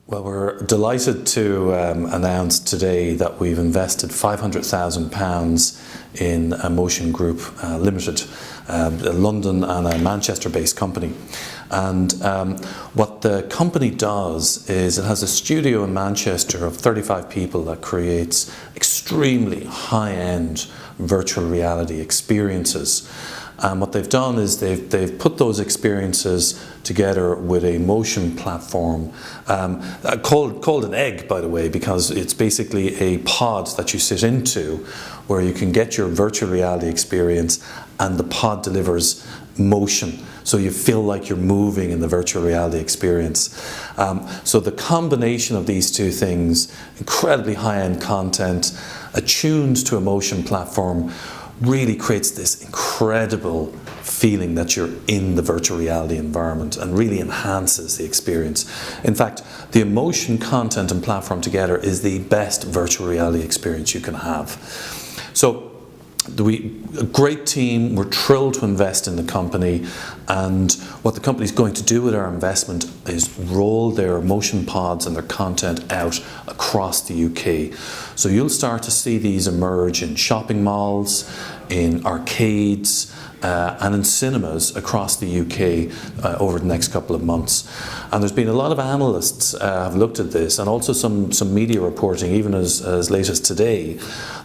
Well, we're delighted to announce today that we've invested £500,000 in Immotion Group Limited, a London and a Manchester-based company. And what the company does is it has a studio in Manchester of 35 people that creates extremely high-end virtual reality experiences. And what they've done is they've put those experiences together with a motion platform called an egg, by the way, because it's basically a pod that you sit into where you can get your virtual reality experience and the pod delivers motion. So you feel like you're moving in the virtual reality experience. So the combination of these two things, incredibly high-end content, attuned to a motion platform, really creates this incredible feeling that you're in the virtual reality environment and really enhances the experience. In fact, the Immotion content and platform together is the best virtual reality experience you can have. So a great team, we're thrilled to invest in the company, and what the company is going to do with our investment is roll their motion pods and their content out across the UK. So you'll start to see these emerge in shopping malls, in arcades, and in cinemas across the UK over the next couple of months. And there's been a lot of analysts have looked at this, and also some media reporting, even as late as today,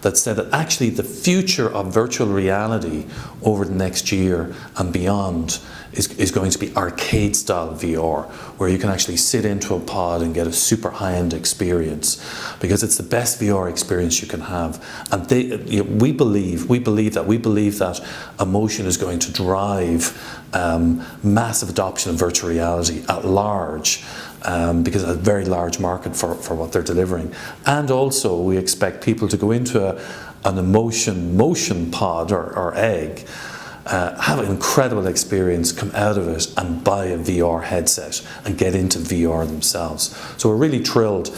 that said that actually the future of virtual reality over the next year and beyond is going to be arcade style VR, where you can actually sit into a pod and get a super high-end experience, because it's the best VR experience you can have. And we believe that Immotion is going to drive massive adoption of virtual reality at large, because it's a very large market for what they're delivering. And also we expect people to go into an Immotion motion pod or egg, have an incredible experience, come out of it and buy a VR headset and get into VR themselves. So we're really thrilled.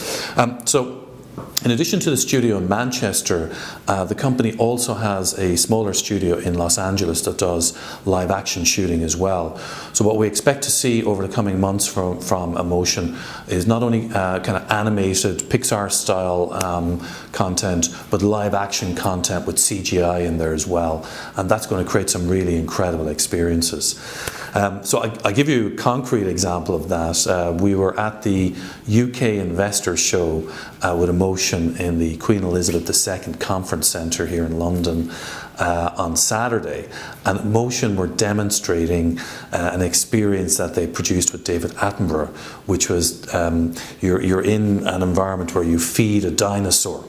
In addition to the studio in Manchester, the company also has a smaller studio in Los Angeles that does live action shooting as well. So what we expect to see over the coming months from Immotion is not only kind of animated Pixar style content, but live action content with CGI in there as well. And that's going to create some really incredible experiences. So I give you a concrete example of that. We were at the UK Investor Show with Immotion in the Queen Elizabeth II Conference Centre here in London on Saturday, and Immotion were demonstrating an experience that they produced with David Attenborough, which was you're in an environment where you feed a dinosaur.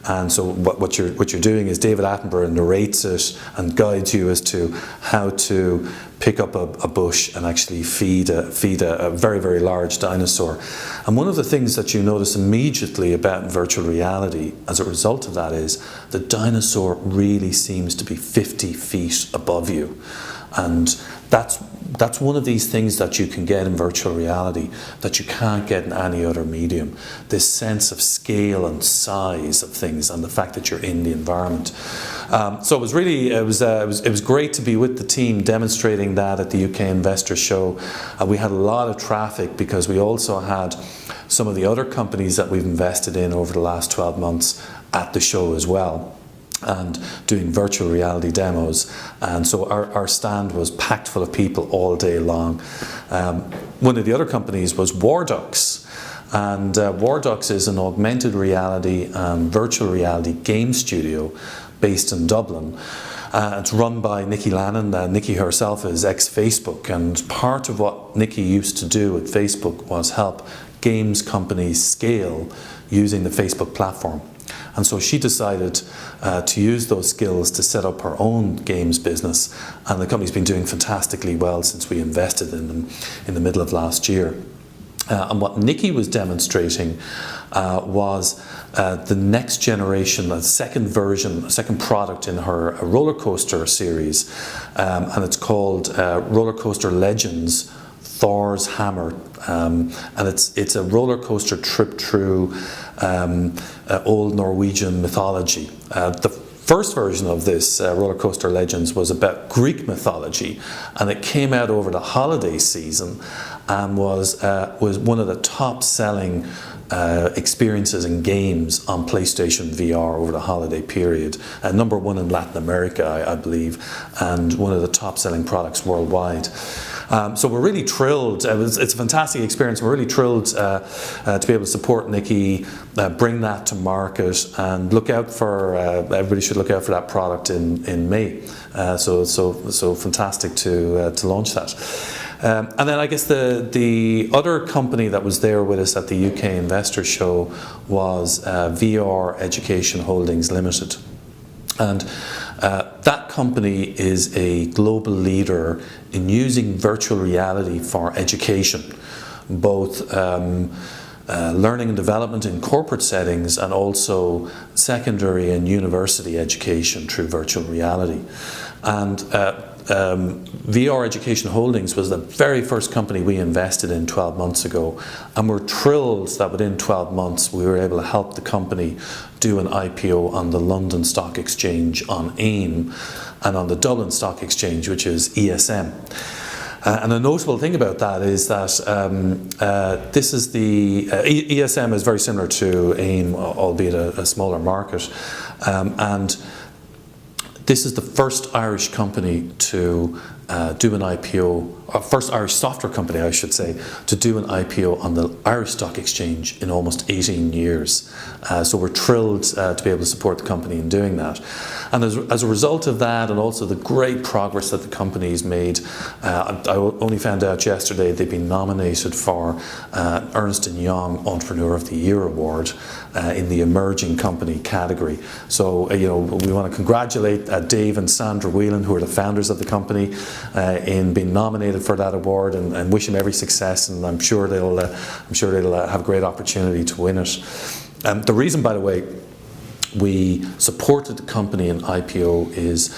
And so what you're doing is David Attenborough narrates it and guides you as to how to pick up a bush and actually feed a very, very large dinosaur. And one of the things that you notice immediately about virtual reality as a result of that is the dinosaur really seems to be 50 feet above you. And that's one of these things that you can get in virtual reality that you can't get in any other medium. This sense of scale and size of things, and the fact that you're in the environment. So it was great to be with the team demonstrating that at the UK Investor Show. We had a lot of traffic because we also had some of the other companies that we've invested in over the last 12 months at the show as well, and doing virtual reality demos. And so our stand was packed full of people all day long. One of the other companies was Warducks, and Warducks is an augmented reality and virtual reality game studio based in Dublin. It's run by Nikki Lannon. Nikki herself is ex-Facebook, and part of what Nikki used to do at Facebook was help games companies scale using the Facebook platform. And so she decided to use those skills to set up her own games business, and the company's been doing fantastically well since we invested in them in the middle of last year. And what Nikki was demonstrating was the next generation, a second version, a second product in her roller coaster series, and it's called Roller Coaster Legends Thor's Hammer, and it's a roller coaster trip through old Norwegian mythology. The first version of this Roller Coaster Legends was about Greek mythology, and it came out over the holiday season, and was one of the top-selling experiences and games on PlayStation VR over the holiday period. Number one in Latin America, I believe, and one of the top-selling products worldwide. So we're really thrilled. It's a fantastic experience. We're really thrilled to be able to support Nikki, bring that to market, and look out for. Everybody should look out for that product in May. So fantastic to launch that. And then I guess the other company that was there with us at the UK Investor Show was VR Education Holdings Limited. And that company is a global leader in using virtual reality for education, both learning and development in corporate settings and also secondary and university education through virtual reality. And VR Education Holdings was the very first company we invested in 12 months ago, and we're thrilled that within 12 months we were able to help the company do an IPO on the London Stock Exchange on AIM and on the Dublin Stock Exchange, which is ESM. And a notable thing about that is that this is the ESM is very similar to AIM, albeit a smaller market, and this is the first Irish company to do an IPO, or first Irish software company, I should say, to do an IPO on the Irish Stock Exchange in almost 18 years. So we're thrilled to be able to support the company in doing that. And as a result of that, and also the great progress that the company's made, I only found out yesterday they've been nominated for Ernst & Young Entrepreneur of the Year Award in the emerging company category. So we want to congratulate Dave and Sandra Whelan, who are the founders of the company, in being nominated for that award, and wish them every success. And I'm sure they'll have a great opportunity to win it. The reason, by the way, we supported the company in IPO is,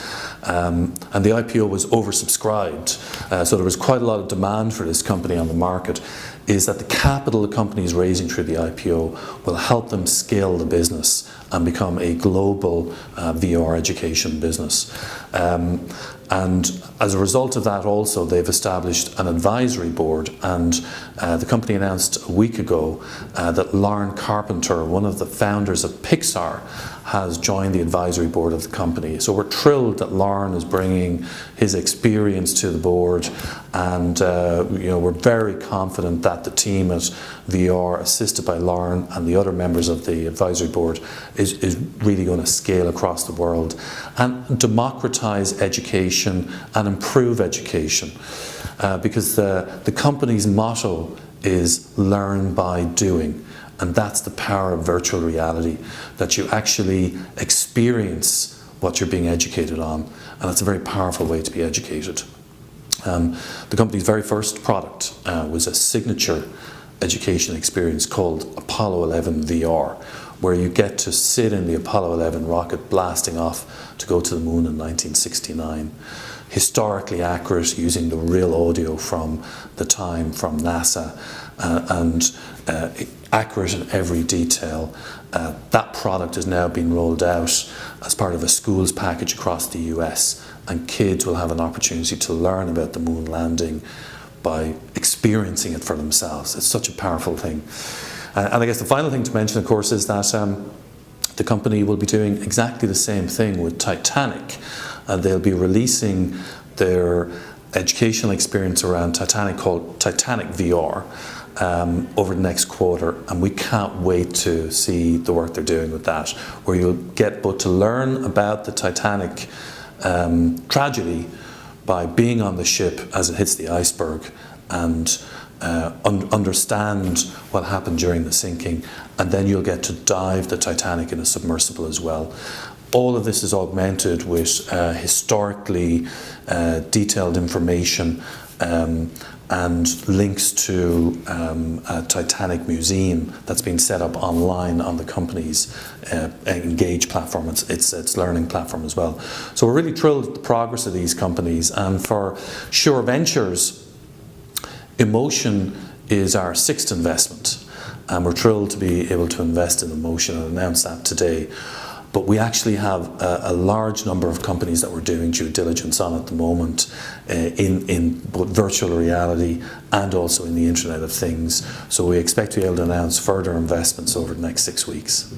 and the IPO was oversubscribed, so there was quite a lot of demand for this company on the market, is that the capital the company is raising through the IPO will help them scale the business and become a global VR education business. And as a result of that also, they've established an advisory board, and the company announced a week ago that Lauren Carpenter, one of the founders of Pixar, has joined the advisory board of the company. So we're thrilled that Lauren is bringing his experience to the board, and we're very confident that the team at VR, assisted by Lauren and the other members of the advisory board, is really going to scale across the world and democratize education and improve education, because the company's motto is learn by doing. And that's the power of virtual reality, that you actually experience what you're being educated on, and it's a very powerful way to be educated. The company's very first product was a signature education experience called Apollo 11 VR, where you get to sit in the Apollo 11 rocket blasting off to go to the moon in 1969. Historically accurate, using the real audio from the time from NASA, and accurate in every detail. That product is now being rolled out as part of a schools package across the US, and kids will have an opportunity to learn about the moon landing by experiencing it for themselves. It's such a powerful thing. And I guess the final thing to mention, of course, is that the company will be doing exactly the same thing with Titanic. They'll be releasing their educational experience around Titanic called Titanic VR over the next quarter, and we can't wait to see the work they're doing with that, where you'll get both to learn about the Titanic tragedy by being on the ship as it hits the iceberg, and understand what happened during the sinking, and then you'll get to dive the Titanic in a submersible as well. All of this is augmented with historically detailed information and links to a Titanic museum that's been set up online on the company's Engage platform. It's learning platform as well. So we're really thrilled with the progress of these companies. And for Sure Ventures, Immotion is our sixth investment, and we're thrilled to be able to invest in Immotion and announce that today. but we actually have a large number of companies that we're doing due diligence on at the moment in both virtual reality and also in the Internet of Things. So we expect to be able to announce further investments over the next 6 weeks.